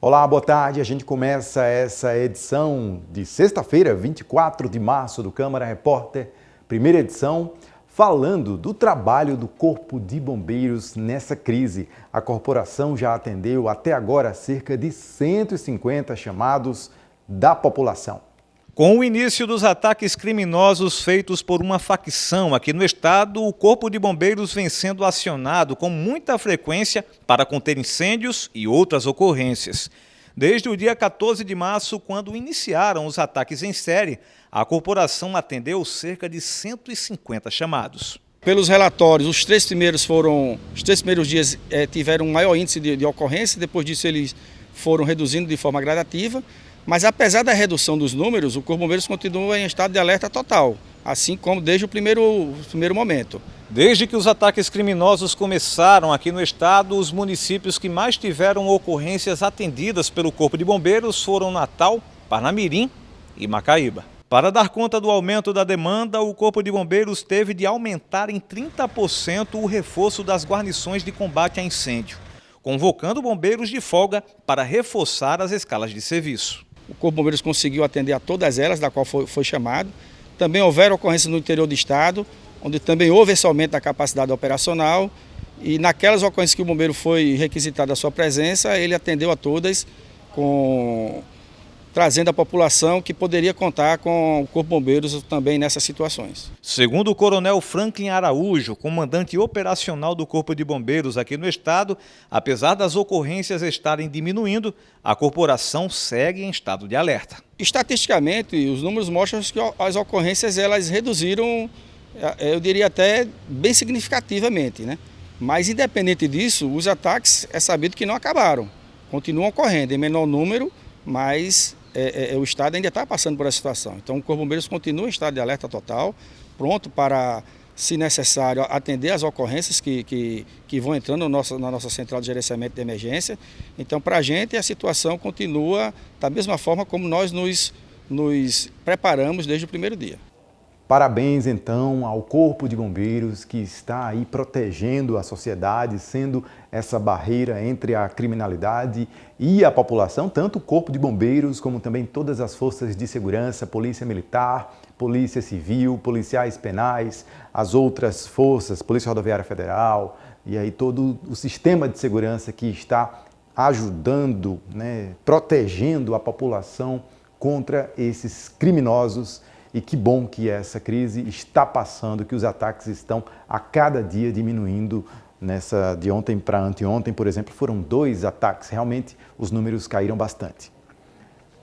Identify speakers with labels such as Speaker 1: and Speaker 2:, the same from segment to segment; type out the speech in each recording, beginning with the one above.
Speaker 1: Olá, boa tarde. A gente começa essa edição de sexta-feira, 24 de março, do Câmara Repórter, primeira edição, falando do trabalho do Corpo de Bombeiros nessa crise. A corporação já atendeu até agora cerca de 150 chamados da população.
Speaker 2: Com o início dos ataques criminosos feitos por uma facção aqui no estado, o Corpo de Bombeiros vem sendo acionado com muita frequência para conter incêndios e outras ocorrências. Desde o dia 14 de março, quando iniciaram os ataques em série, a corporação atendeu cerca de 150 chamados.
Speaker 3: Pelos relatórios, os três primeiros dias tiveram um maior índice de ocorrência, depois disso eles foram reduzindo de forma gradativa. Mas apesar da redução dos números, o Corpo de Bombeiros continua em estado de alerta total, assim como desde o primeiro momento.
Speaker 2: Desde que os ataques criminosos começaram aqui no estado, os municípios que mais tiveram ocorrências atendidas pelo Corpo de Bombeiros foram Natal, Parnamirim e Macaíba. Para dar conta do aumento da demanda, o Corpo de Bombeiros teve de aumentar em 30% o reforço das guarnições de combate a incêndio, convocando bombeiros de folga para reforçar as escalas de serviço.
Speaker 3: O Corpo de Bombeiros conseguiu atender a todas elas, da qual foi chamado. Também houveram ocorrências no interior do estado, onde também houve esse aumento da capacidade operacional. E naquelas ocorrências que o bombeiro foi requisitado a sua presença, ele atendeu a todas, trazendo a população que poderia contar com o Corpo de Bombeiros também nessas situações.
Speaker 2: Segundo o coronel Franklin Araújo, comandante operacional do Corpo de Bombeiros aqui no estado, apesar das ocorrências estarem diminuindo, a corporação segue em estado de alerta.
Speaker 3: Estatisticamente, os números mostram que as ocorrências elas reduziram, eu diria até bem significativamente, né? Mas independente disso, os ataques é sabido que não acabaram, continuam ocorrendo em menor número, mas o estado ainda está passando por essa situação. Então o Corpo de Bombeiros continua em estado de alerta total, pronto para, se necessário, atender as ocorrências que vão entrando na nossa central de gerenciamento de emergência. Então, para a gente, a situação continua da mesma forma como nós nos preparamos desde o primeiro dia.
Speaker 1: Parabéns, então, ao Corpo de Bombeiros que está aí protegendo a sociedade, sendo essa barreira entre a criminalidade e a população, tanto o Corpo de Bombeiros como também todas as forças de segurança, Polícia Militar, Polícia Civil, policiais penais, as outras forças, Polícia Rodoviária Federal e aí todo o sistema de segurança que está ajudando, protegendo a população contra esses criminosos. E que bom que essa crise está passando, que os ataques estão a cada dia diminuindo. De ontem para anteontem, por exemplo, foram 2 ataques. Realmente, os números caíram bastante.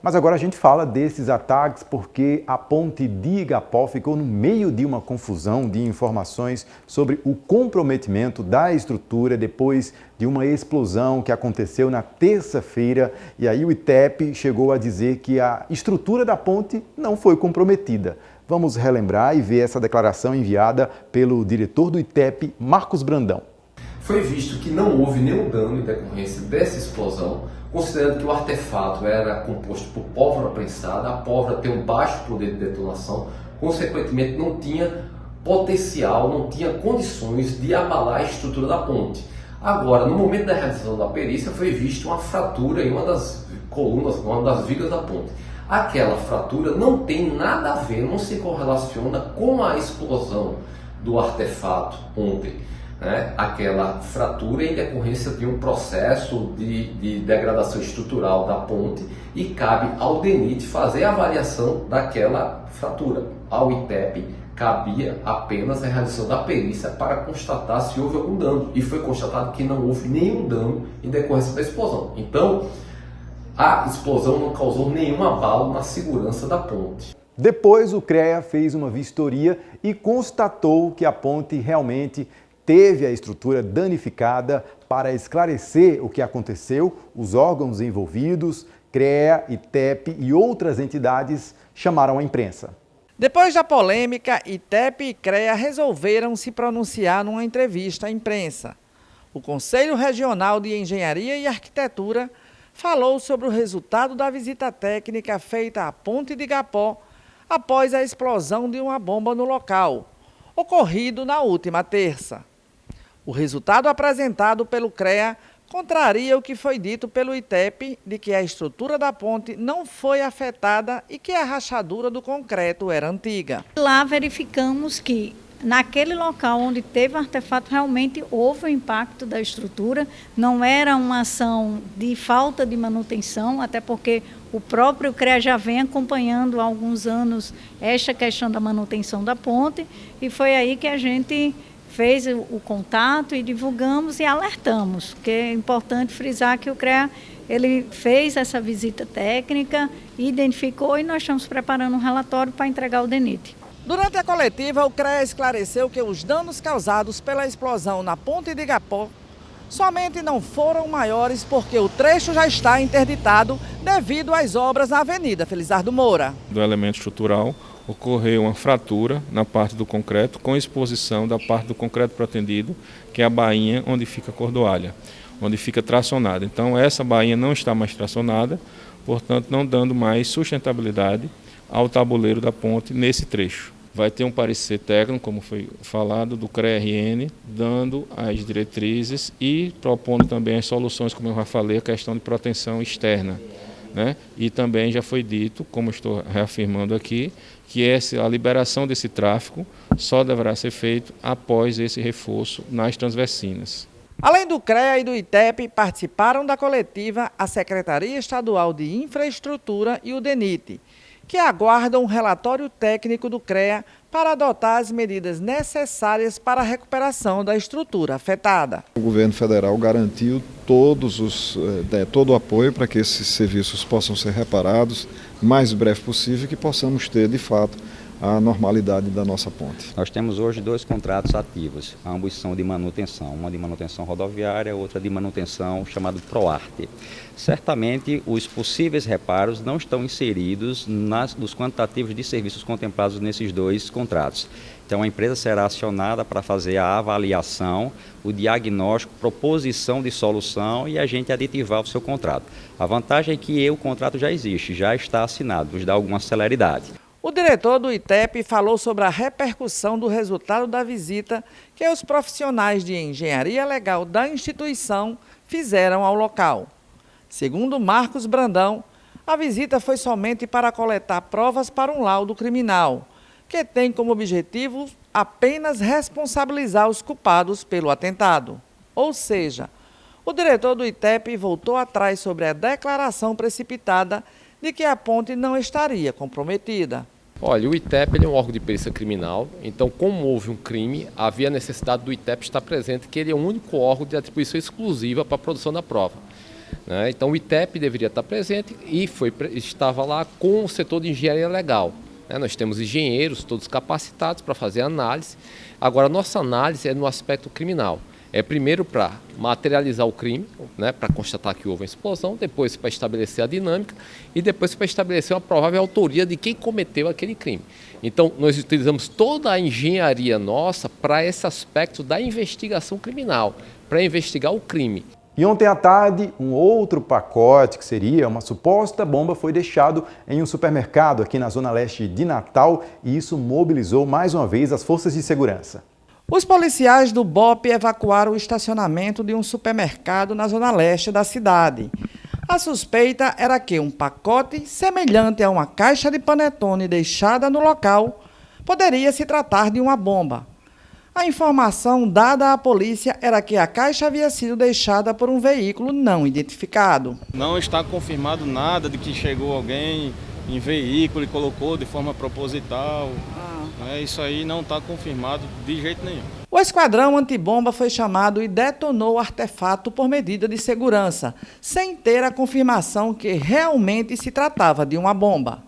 Speaker 1: Mas agora a gente fala desses ataques porque a ponte de Igapó ficou no meio de uma confusão de informações sobre o comprometimento da estrutura depois de uma explosão que aconteceu na terça-feira. E aí o ITEP chegou a dizer que a estrutura da ponte não foi comprometida. Vamos relembrar e ver essa declaração enviada pelo diretor do ITEP, Marcos Brandão.
Speaker 4: Foi visto que não houve nenhum dano em decorrência dessa explosão, considerando que o artefato era composto por pólvora prensada, a pólvora tem um baixo poder de detonação, consequentemente não tinha potencial, não tinha condições de abalar a estrutura da ponte. Agora, no momento da realização da perícia, foi vista uma fratura em uma das colunas, uma das vigas da ponte. Aquela fratura não tem nada a ver, não se correlaciona com a explosão do artefato ontem. Aquela fratura em decorrência de um processo de degradação estrutural da ponte e cabe ao DENIT fazer a avaliação daquela fratura. Ao ITEP cabia apenas a realização da perícia para constatar se houve algum dano e foi constatado que não houve nenhum dano em decorrência da explosão. Então, a explosão não causou nenhum abalo na segurança da ponte.
Speaker 1: Depois, o CREA fez uma vistoria e constatou que a ponte realmente teve a estrutura danificada. Para esclarecer o que aconteceu, os órgãos envolvidos, CREA, ITEP e outras entidades chamaram a imprensa.
Speaker 5: Depois da polêmica, ITEP e CREA resolveram se pronunciar numa entrevista à imprensa. O Conselho Regional de Engenharia e Arquitetura falou sobre o resultado da visita técnica feita à Ponte de Igapó após a explosão de uma bomba no local, ocorrido na última terça. O resultado apresentado pelo CREA contraria o que foi dito pelo ITEP de que a estrutura da ponte não foi afetada e que a rachadura do concreto era antiga.
Speaker 6: Lá verificamos que naquele local onde teve o artefato realmente houve o impacto da estrutura, não era uma ação de falta de manutenção, até porque o próprio CREA já vem acompanhando há alguns anos esta questão da manutenção da ponte e foi aí que a gente fez o contato e divulgamos e alertamos, porque é importante frisar que o CREA ele fez essa visita técnica, identificou e nós estamos preparando um relatório para entregar ao DENIT.
Speaker 5: Durante a coletiva, o CREA esclareceu que os danos causados pela explosão na ponte de Igapó somente não foram maiores porque o trecho já está interditado devido às obras na Avenida Felizardo Moura.
Speaker 7: Do elemento estrutural, ocorreu uma fratura na parte do concreto com exposição da parte do concreto pretendido, que é a bainha onde fica a cordoalha, onde fica tracionada. Então essa bainha não está mais tracionada, portanto não dando mais sustentabilidade ao tabuleiro da ponte nesse trecho. Vai ter um parecer técnico, como foi falado, do CREA-RN, dando as diretrizes e propondo também as soluções, como eu já falei, a questão de proteção externa, né? E também já foi dito, como estou reafirmando aqui, que a liberação desse tráfego só deverá ser feito após esse reforço nas transversinas.
Speaker 5: Além do CREA e do ITEP, participaram da coletiva a Secretaria Estadual de Infraestrutura e o DENIT, que aguardam um relatório técnico do CREA para adotar as medidas necessárias para a recuperação da estrutura afetada.
Speaker 8: O governo federal garantiu todo o apoio para que esses serviços possam ser reparados o mais breve possível e que possamos ter, de fato, a normalidade da nossa ponte.
Speaker 9: Nós temos hoje 2 contratos ativos, ambos são de manutenção, uma de manutenção rodoviária, outra de manutenção chamado PROARTE. Certamente os possíveis reparos não estão inseridos nos quantitativos de serviços contemplados nesses 2 contratos. Então a empresa será acionada para fazer a avaliação, o diagnóstico, proposição de solução e a gente aditivar o seu contrato. A vantagem é que o contrato já existe, já está assinado, nos dá alguma celeridade.
Speaker 5: O diretor do ITEP falou sobre a repercussão do resultado da visita que os profissionais de engenharia legal da instituição fizeram ao local. Segundo Marcos Brandão, a visita foi somente para coletar provas para um laudo criminal, que tem como objetivo apenas responsabilizar os culpados pelo atentado. Ou seja, o diretor do ITEP voltou atrás sobre a declaração precipitada de que a ponte não estaria comprometida.
Speaker 4: Olha, o ITEP é um órgão de perícia criminal, então como houve um crime, havia necessidade do ITEP estar presente, que ele é o único órgão de atribuição exclusiva para a produção da prova. Né? Então o ITEP deveria estar presente e estava lá com o setor de engenharia legal. Né? Nós temos engenheiros todos capacitados para fazer análise. Agora, a nossa análise é no aspecto criminal. É primeiro para materializar o crime, né, para constatar que houve uma explosão, depois para estabelecer a dinâmica e depois para estabelecer uma provável autoria de quem cometeu aquele crime. Então, nós utilizamos toda a engenharia nossa para esse aspecto da investigação criminal, para investigar o crime.
Speaker 1: E ontem à tarde, um outro pacote, que seria uma suposta bomba, foi deixado em um supermercado aqui na zona leste de Natal e isso mobilizou mais uma vez as forças de segurança.
Speaker 5: Os policiais do BOPE evacuaram o estacionamento de um supermercado na zona leste da cidade. A suspeita era que um pacote semelhante a uma caixa de panetone deixada no local poderia se tratar de uma bomba. A informação dada à polícia era que a caixa havia sido deixada por um veículo não identificado.
Speaker 3: Não está confirmado nada de que chegou alguém em veículo e colocou de forma proposital. Isso aí não está confirmado de jeito nenhum.
Speaker 5: O esquadrão antibomba foi chamado e detonou o artefato por medida de segurança, sem ter a confirmação que realmente se tratava de uma bomba.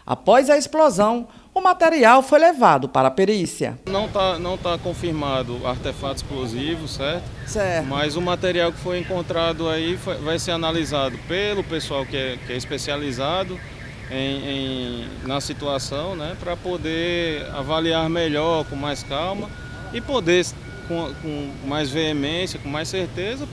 Speaker 5: Após a explosão, o material foi levado para a perícia.
Speaker 3: Não tá confirmado artefato explosivo, certo?
Speaker 5: Certo.
Speaker 3: Mas o material que foi encontrado aí vai ser analisado pelo pessoal que é especializado na situação, né, para poder avaliar melhor, com mais calma e poder, com mais veemência, com mais certeza,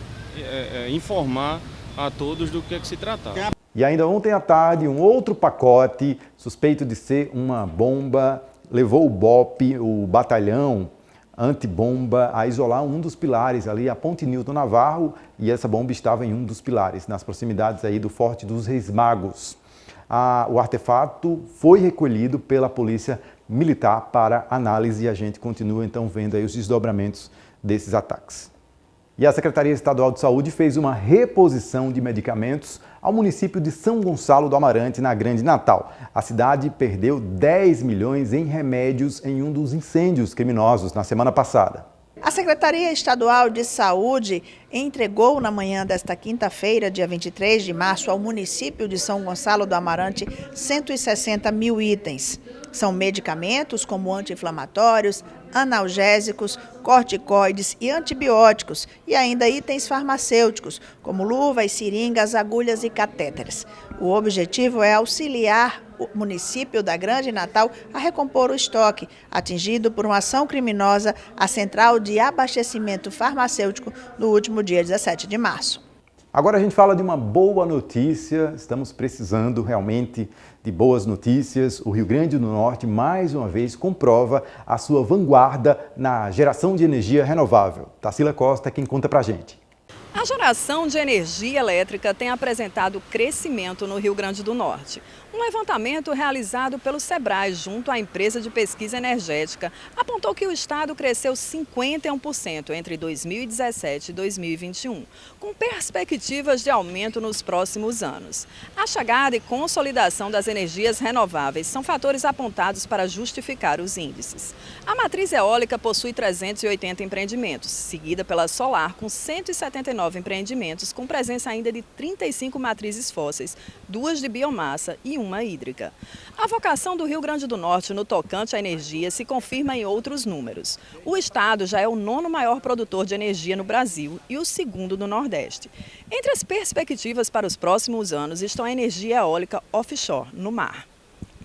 Speaker 3: informar a todos do que se tratava.
Speaker 1: E ainda ontem à tarde, um outro pacote suspeito de ser uma bomba levou o BOPE, o batalhão antibomba a isolar um dos pilares ali, a Ponte Nilton Navarro, e essa bomba estava em um dos pilares, nas proximidades aí do Forte dos Reis Magos. O artefato foi recolhido pela Polícia Militar para análise e a gente continua então vendo aí os desdobramentos desses ataques. E a Secretaria Estadual de Saúde fez uma reposição de medicamentos ao município de São Gonçalo do Amarante, na Grande Natal. A cidade perdeu 10 milhões em remédios em um dos incêndios criminosos na semana passada.
Speaker 10: A Secretaria Estadual de Saúde entregou na manhã desta quinta-feira, dia 23 de março, ao município de São Gonçalo do Amarante 160 mil itens. São medicamentos como anti-inflamatórios, analgésicos, corticoides e antibióticos, e ainda itens farmacêuticos, como luvas, seringas, agulhas e catéteres. O objetivo é auxiliar o município da Grande Natal a recompor o estoque, atingido por uma ação criminosa à Central de Abastecimento Farmacêutico no último dia 17 de março.
Speaker 1: Agora a gente fala de uma boa notícia, estamos precisando realmente de boas notícias. O Rio Grande do Norte, mais uma vez, comprova a sua vanguarda na geração de energia renovável. Tarsila Costa é quem conta pra gente.
Speaker 11: A geração de energia elétrica tem apresentado crescimento no Rio Grande do Norte. Um levantamento realizado pelo Sebrae junto à empresa de pesquisa energética apontou que o estado cresceu 51% entre 2017 e 2021, com perspectivas de aumento nos próximos anos. A chegada e consolidação das energias renováveis são fatores apontados para justificar os índices. A matriz eólica possui 380 empreendimentos, seguida pela solar com 179 empreendimentos, com presença ainda de 35 matrizes fósseis, 2 de biomassa e uma hídrica. A vocação do Rio Grande do Norte no tocante à energia se confirma em outros números. O estado já é o 9º maior produtor de energia no Brasil e o 2º do Nordeste. Entre as perspectivas para os próximos anos estão a energia eólica offshore, no mar,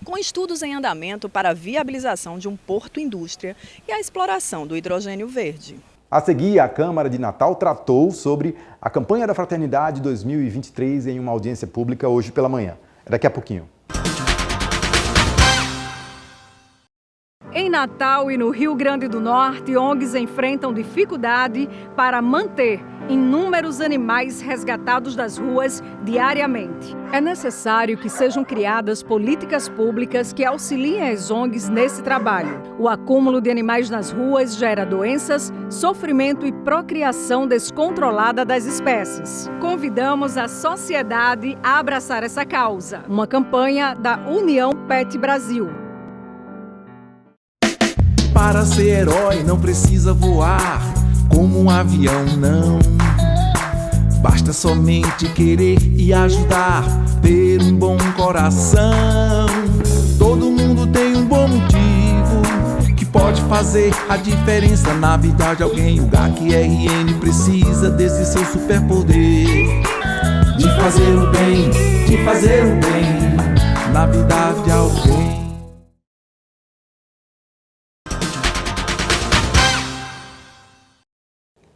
Speaker 11: com estudos em andamento para a viabilização de um porto-indústria e a exploração do hidrogênio verde.
Speaker 1: A seguir, a Câmara de Natal tratou sobre a campanha da Fraternidade 2023 em uma audiência pública hoje pela manhã. Daqui a pouquinho.
Speaker 12: Em Natal e no Rio Grande do Norte, ONGs enfrentam dificuldade para manter inúmeros animais resgatados das ruas diariamente. É necessário que sejam criadas políticas públicas que auxiliem as ONGs nesse trabalho. O acúmulo de animais nas ruas gera doenças, sofrimento e procriação descontrolada das espécies. Convidamos a sociedade a abraçar essa causa. Uma campanha da União Pet Brasil.
Speaker 13: Para ser herói não precisa voar como um avião, não. Basta somente querer e ajudar, ter um bom coração. Todo mundo tem um bom motivo que pode fazer a diferença na vida de alguém. O GAC-RN precisa desse seu superpoder de fazer o bem, de fazer o bem na vida de alguém.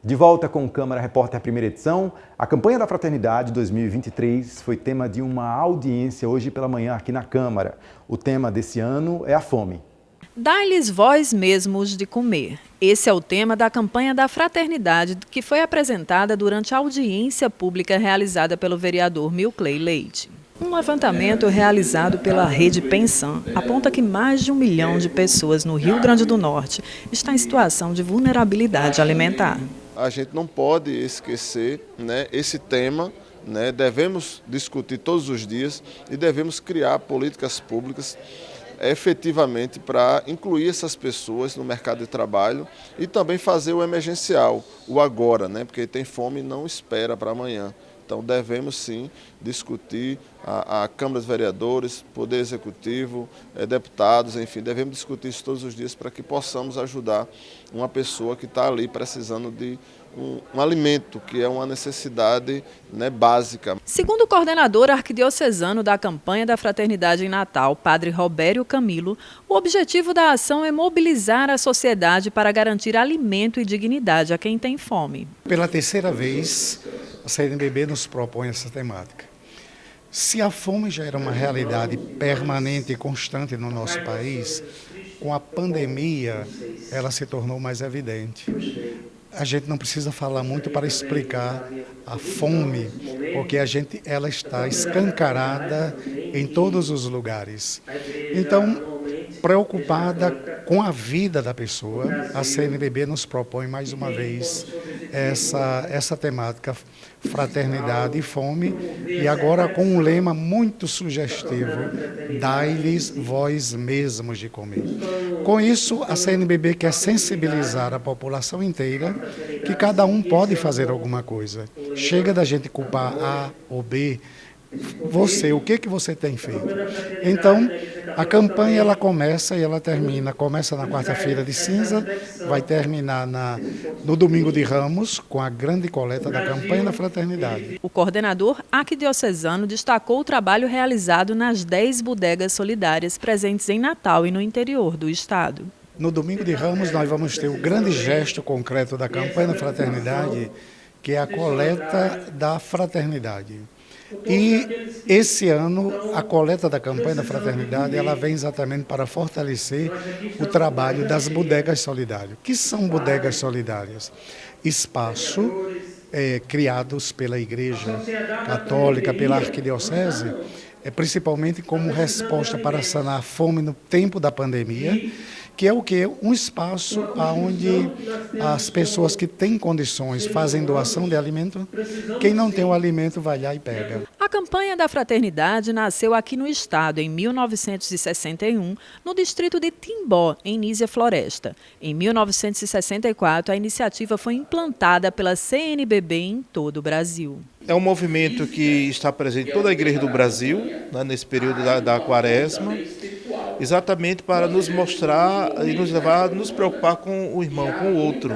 Speaker 1: De volta com o Câmara Repórter, primeira edição. A campanha da Fraternidade 2023 foi tema de uma audiência hoje pela manhã aqui na Câmara. O tema desse ano é a fome.
Speaker 11: Dá-lhes vós mesmos de comer. Esse é o tema da campanha da Fraternidade que foi apresentada durante a audiência pública realizada pelo vereador Milcley Leite. Um levantamento realizado pela Rede Pensam aponta que mais de 1 milhão de pessoas no Rio Grande do Norte está em situação de vulnerabilidade alimentar.
Speaker 14: A gente não pode esquecer, esse tema, devemos discutir todos os dias e devemos criar políticas públicas efetivamente para incluir essas pessoas no mercado de trabalho e também fazer o emergencial, o agora, porque tem fome e não espera para amanhã. Então devemos sim discutir a Câmara dos Vereadores, Poder Executivo, deputados, enfim, devemos discutir isso todos os dias para que possamos ajudar uma pessoa que está ali precisando de um alimento, que é uma necessidade básica.
Speaker 11: Segundo o coordenador arquidiocesano da campanha da Fraternidade em Natal, Padre Robério Camilo, o objetivo da ação é mobilizar a sociedade para garantir alimento e dignidade a quem tem fome.
Speaker 15: Pela terceira vez, a CNBB nos propõe essa temática. Se a fome já era uma realidade permanente e constante no nosso país, com a pandemia, ela se tornou mais evidente. A gente não precisa falar muito para explicar a fome, porque ela está escancarada em todos os lugares. Então, preocupada com a vida da pessoa, a CNBB nos propõe mais uma vez essa temática fraternidade e fome, e agora com um lema muito sugestivo: dai-lhes vós mesmos de comer. Com isso, a CNBB quer sensibilizar a população inteira que cada um pode fazer alguma coisa. Chega da gente culpar A ou B. Você, o que você tem feito? Então, a campanha ela começa e ela termina. Começa na quarta-feira de cinza, vai terminar no domingo de Ramos, com a grande coleta da campanha da fraternidade.
Speaker 11: O coordenador arquidiocesano destacou o trabalho realizado nas 10 bodegas solidárias presentes em Natal e no interior do estado.
Speaker 15: No domingo de Ramos, nós vamos ter o grande gesto concreto da campanha da fraternidade, que é a coleta da fraternidade. E esse ano, a coleta da campanha da fraternidade, ela vem exatamente para fortalecer o trabalho das bodegas solidárias. O que são bodegas solidárias? Espaço criados pela Igreja Católica, pela Arquidiocese, principalmente como resposta para sanar a fome no tempo da pandemia, que é o quê? Um espaço onde as pessoas que têm condições fazem doação de alimento, quem não tem o alimento vai lá e pega.
Speaker 11: A campanha da fraternidade nasceu aqui no estado em 1961, no distrito de Timbó, em Nísia Floresta. Em 1964, a iniciativa foi implantada pela CNBB em todo o Brasil.
Speaker 16: É um movimento que está presente em toda a igreja do Brasil, né, nesse período da quaresma, exatamente para nos mostrar e nos levar a nos preocupar com o irmão, com o outro.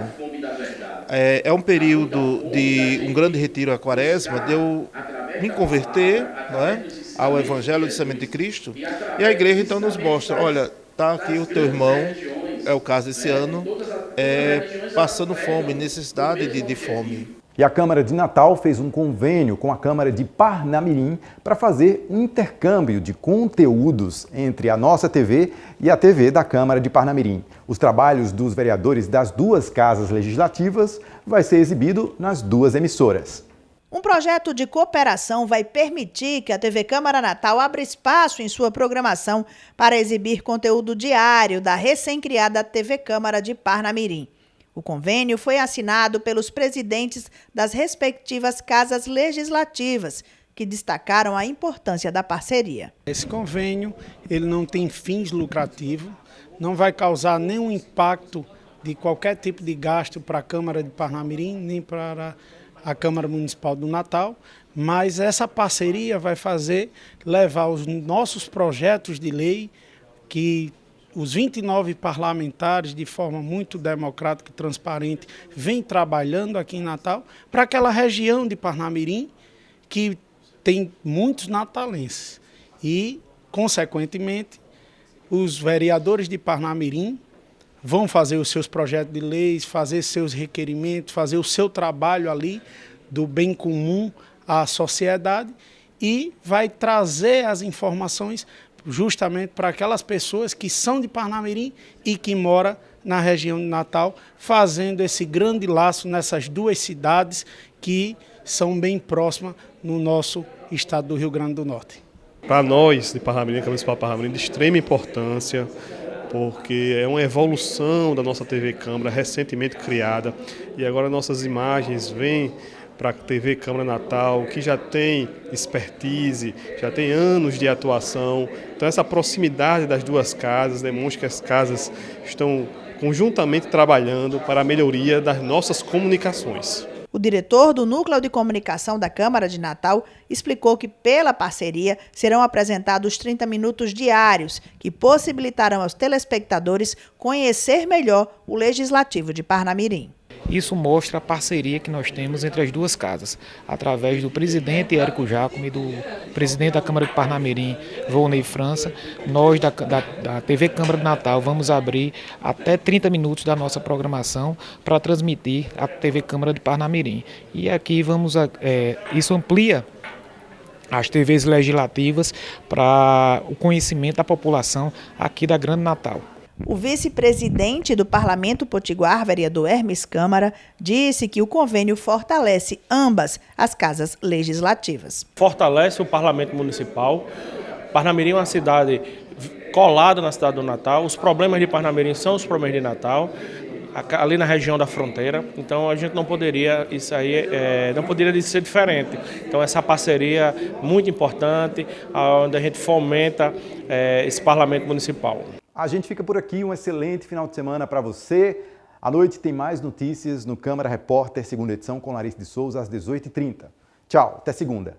Speaker 16: É um período de um grande retiro à quaresma, de eu me converter, não é, ao Evangelho de Semente de Cristo, e a igreja então nos mostra, olha, está aqui o teu irmão, é o caso desse ano, passando fome, necessidade de fome.
Speaker 1: E a Câmara de Natal fez um convênio com a Câmara de Parnamirim para fazer um intercâmbio de conteúdos entre a nossa TV e a TV da Câmara de Parnamirim. Os trabalhos dos vereadores das duas casas legislativas vai ser exibido nas duas emissoras.
Speaker 10: Um projeto de cooperação vai permitir que a TV Câmara Natal abra espaço em sua programação para exibir conteúdo diário da recém-criada TV Câmara de Parnamirim. O convênio foi assinado pelos presidentes das respectivas casas legislativas, que destacaram a importância da parceria.
Speaker 17: Esse convênio ele não tem fins lucrativos, não vai causar nenhum impacto de qualquer tipo de gasto para a Câmara de Parnamirim, nem para a Câmara Municipal do Natal, mas essa parceria vai levar os nossos projetos de lei que os 29 parlamentares, de forma muito democrática e transparente, vêm trabalhando aqui em Natal para aquela região de Parnamirim que tem muitos natalenses. E, consequentemente, os vereadores de Parnamirim vão fazer os seus projetos de leis, fazer seus requerimentos, fazer o seu trabalho ali do bem comum à sociedade e vai trazer as informações justamente para aquelas pessoas que são de Parnamirim e que moram na região de Natal, fazendo esse grande laço nessas duas cidades que são bem próximas no nosso estado do Rio Grande do Norte.
Speaker 18: Para nós, de Parnamirim, Câmara Municipal de Parnamirim, de extrema importância, porque é uma evolução da nossa TV Câmara, recentemente criada, e agora nossas imagens vêm para a TV Câmara Natal, que já tem expertise, já tem anos de atuação. Então essa proximidade das duas casas demonstra que as casas estão conjuntamente trabalhando para a melhoria das nossas comunicações.
Speaker 10: O diretor do Núcleo de Comunicação da Câmara de Natal explicou que, pela parceria, serão apresentados 30 minutos diários, que possibilitarão aos telespectadores conhecer melhor o Legislativo de Parnamirim.
Speaker 19: Isso mostra a parceria que nós temos entre as duas casas, através do presidente Érico Jacome e do presidente da Câmara de Parnamirim, Volney França. Nós da TV Câmara de Natal vamos abrir até 30 minutos da nossa programação para transmitir a TV Câmara de Parnamirim. E aqui isso amplia as TVs legislativas para o conhecimento da população aqui da Grande Natal.
Speaker 10: O vice-presidente do Parlamento Potiguar, vereador Hermes Câmara, disse que o convênio fortalece ambas as casas legislativas.
Speaker 20: Fortalece o Parlamento Municipal. Parnamirim é uma cidade colada na cidade do Natal. Os problemas de Parnamirim são os problemas de Natal, ali na região da fronteira. Então a gente não poderia, não poderia ser diferente. Então essa parceria muito importante, onde a gente fomenta esse Parlamento Municipal.
Speaker 1: A gente fica por aqui, um excelente final de semana para você. À noite tem mais notícias no Câmara Repórter, segunda edição, com Larissa de Souza, às 18h30. Tchau, até segunda.